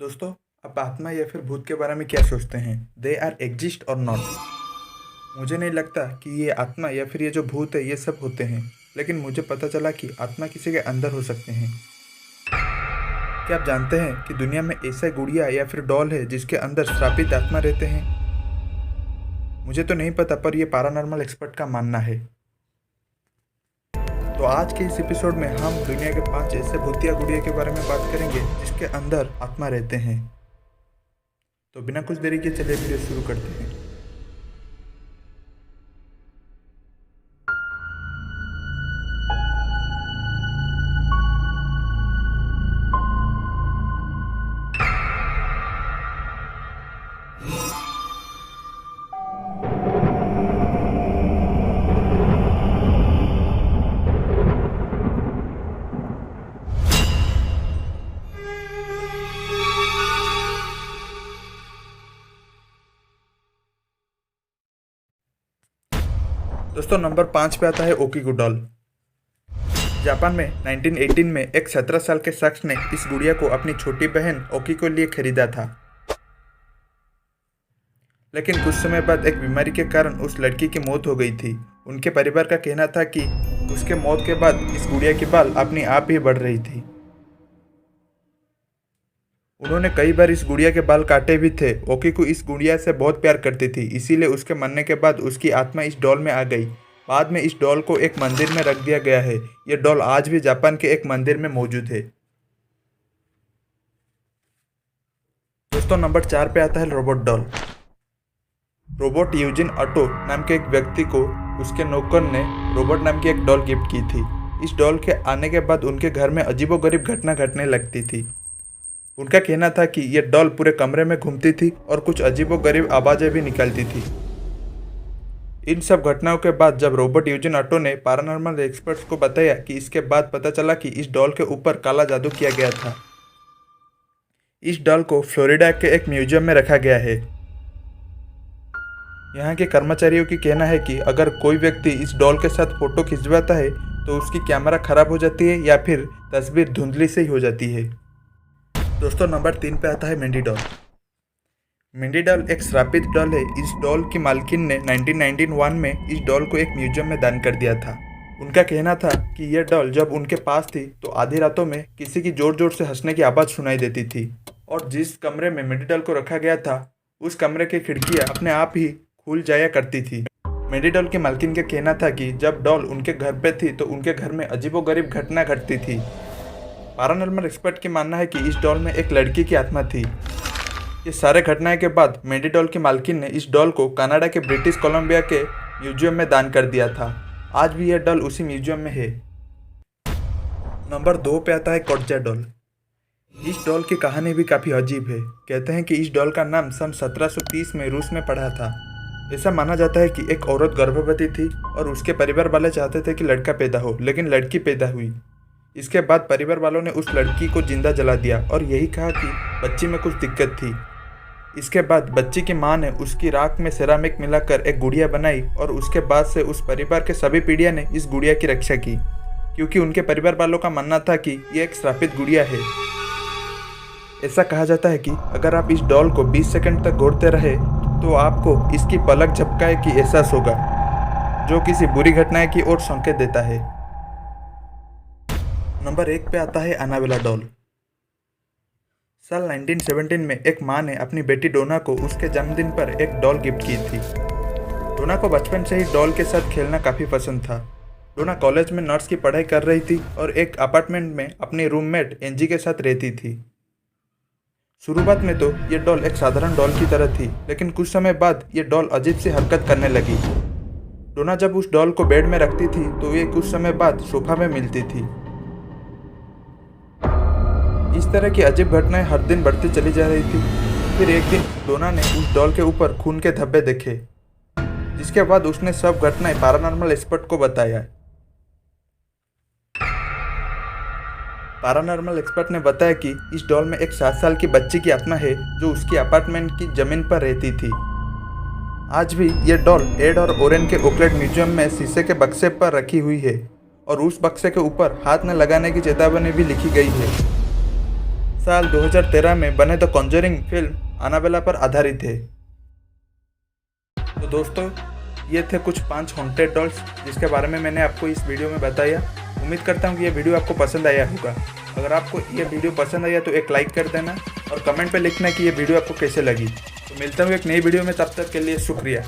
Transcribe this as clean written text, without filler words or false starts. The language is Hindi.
दोस्तों, आप आत्मा या फिर भूत के बारे में क्या सोचते हैं? दे आर एग्जिस्ट और नॉट? मुझे नहीं लगता कि ये आत्मा या फिर ये जो भूत है ये सब होते हैं, लेकिन मुझे पता चला कि आत्मा किसी के अंदर हो सकते हैं। क्या आप जानते हैं कि दुनिया में ऐसा गुड़िया या फिर डॉल है जिसके अंदर श्रापित आत्मा रहते हैं? मुझे तो नहीं पता, पर यह पैरानॉर्मल एक्सपर्ट का मानना है। तो आज के इस एपिसोड में हम दुनिया के 5 ऐसे भूतिया गुड़िया के बारे में बात करेंगे जिसके अंदर आत्मा रहते हैं। तो बिना कुछ देरी के चलिए वीडियो शुरू करते हैं। दोस्तों, नंबर 5 पे आता है ओकीगो डॉल। जापान में 1918 में एक 17 साल के शख्स ने इस गुड़िया को अपनी छोटी बहन ओकी के लिए खरीदा था, लेकिन कुछ समय बाद एक बीमारी के कारण उस लड़की की मौत हो गई थी। उनके परिवार का कहना था कि उसके मौत के बाद इस गुड़िया की बाल अपने आप ही बढ़ रही थी। उन्होंने कई बार इस गुड़िया के बाल काटे भी थे। ओकी को इस गुड़िया से बहुत प्यार करती थी, इसीलिए उसके मरने के बाद उसकी आत्मा इस डॉल में आ गई। बाद में इस डॉल को एक मंदिर में रख दिया गया है। यह डॉल आज भी जापान के एक मंदिर में मौजूद है। दोस्तों, नंबर 4 पे आता है रोबोट डॉल। रोबोट यूजिन ऑटो नाम के एक व्यक्ति को उसके नौकर ने रोबोट नाम की एक डॉल गिफ्ट की थी। इस डॉल के आने के बाद उनके घर में अजीबोगरीब घटना घटने लगती थी। उनका कहना था कि यह डॉल पूरे कमरे में घूमती थी और कुछ अजीबोगरीब आवाज़ें भी निकलती थी। इन सब घटनाओं के बाद जब रोबोट यूजिन ऑटो ने पैरानॉर्मल एक्सपर्ट्स को बताया कि इसके बाद पता चला कि इस डॉल के ऊपर काला जादू किया गया था। इस डॉल को फ्लोरिडा के एक म्यूजियम में रखा गया है। यहाँ के कर्मचारियों की कहना है कि अगर कोई व्यक्ति इस डॉल के साथ फोटो खिंचवाता है तो उसकी कैमरा खराब हो जाती है या फिर तस्वीर धुंधली से ही हो जाती है। दोस्तों, नंबर 3 पे आता है मिंडी डॉल। मिंडी डॉल एक श्रापित डॉल है। इस डॉल की मालकिन ने 1991 में इस डॉल को एक म्यूजियम में दान कर दिया था। उनका कहना था कि यह डॉल जब उनके पास थी तो आधी रातों में किसी की जोर जोर से हंसने की आवाज़ सुनाई देती थी, और जिस कमरे में मिंडी डॉल को रखा गया था उस कमरे की खिड़कियाँ अपने आप ही खुल जाया करती थी। मिंडी डॉल की मालकिन का कहना था कि जब डॉल उनके घर पे थी तो उनके घर में अजीबोगरीब घटना घटती थी। पैरानॉर्मल एक्सपर्ट की मानना है कि इस डॉल में एक लड़की की आत्मा थी। ये सारे घटनाएं के बाद मिंडी डॉल की मालकिन ने इस डॉल को कनाडा के ब्रिटिश कोलंबिया के म्यूजियम में दान कर दिया था। आज भी यह डॉल उसी म्यूजियम में है। नंबर 2 पे आता है कोटजा डॉल। इस डॉल की कहानी भी काफ़ी अजीब है। कहते हैं कि इस डॉल का नाम सन 1730 में रूस में पड़ा था। ऐसा माना जाता है कि एक औरत गर्भवती थी और उसके परिवार वाले चाहते थे कि लड़का पैदा हो, लेकिन लड़की पैदा हुई। इसके बाद परिवार वालों ने उस लड़की को जिंदा जला दिया और यही कहा कि बच्ची में कुछ दिक्कत थी। इसके बाद बच्ची की मां ने उसकी राख में सेरामिक मिलाकर एक गुड़िया बनाई और उसके बाद से उस परिवार के सभी पीढ़ियां ने इस गुड़िया की रक्षा की, क्योंकि उनके परिवार वालों का मानना था कि ये एक श्रापित गुड़िया है। ऐसा कहा जाता है कि अगर आप इस डॉल को 20 सेकंड तक घोरते रहे तो आपको इसकी पलक झपकाए की एहसास होगा, जो किसी बुरी घटना की ओर संकेत देता है। नंबर 1 पे आता है एनाबेला डॉल। साल 1917 में एक माँ ने अपनी बेटी डोना को उसके जन्मदिन पर एक डॉल गिफ्ट की थी। डोना को बचपन से ही डॉल के साथ खेलना काफ़ी पसंद था। डोना कॉलेज में नर्स की पढ़ाई कर रही थी और एक अपार्टमेंट में अपनी रूममेट एंजी के साथ रहती थी। शुरुआत में तो ये डॉल एक साधारण डॉल की तरह थी, लेकिन कुछ समय बाद ये डॉल अजीब सी हरकत करने लगी। डोना जब उस डॉल को बेड में रखती थी तो ये कुछ समय बाद सोफा में मिलती थी। इस तरह की अजीब घटनाएं हर दिन बढ़ती चली जा रही थी। फिर एक दिन डोना ने उस डॉल के ऊपर खून के धब्बे देखे, जिसके बाद उसने सब घटनाएं पैरानॉर्मल एक्सपर्ट को बताया। पैरानॉर्मल एक्सपर्ट ने बताया कि इस डॉल में एक 7 साल की बच्ची की आत्मा है जो उसकी अपार्टमेंट की जमीन पर रहती थी। आज भी यह डॉल एड और ओरेन के ओकलैंड म्यूजियम में शीशे के बक्से पर रखी हुई है और उस बक्से के ऊपर हाथ न लगाने की चेतावनी भी लिखी गई है। साल 2013 में बने द कॉन्जरिंग फिल्म अनाबेला पर आधारित है। तो दोस्तों, ये थे कुछ 5 हॉन्टेड डॉल्स जिसके बारे में मैंने आपको इस वीडियो में बताया। उम्मीद करता हूँ कि ये वीडियो आपको पसंद आया होगा। अगर आपको ये वीडियो पसंद आया तो एक लाइक कर देना और कमेंट पे लिखना कि ये वीडियो आपको कैसे लगी। तो मिलता हूँ एक नई वीडियो में, तब तक के लिए शुक्रिया।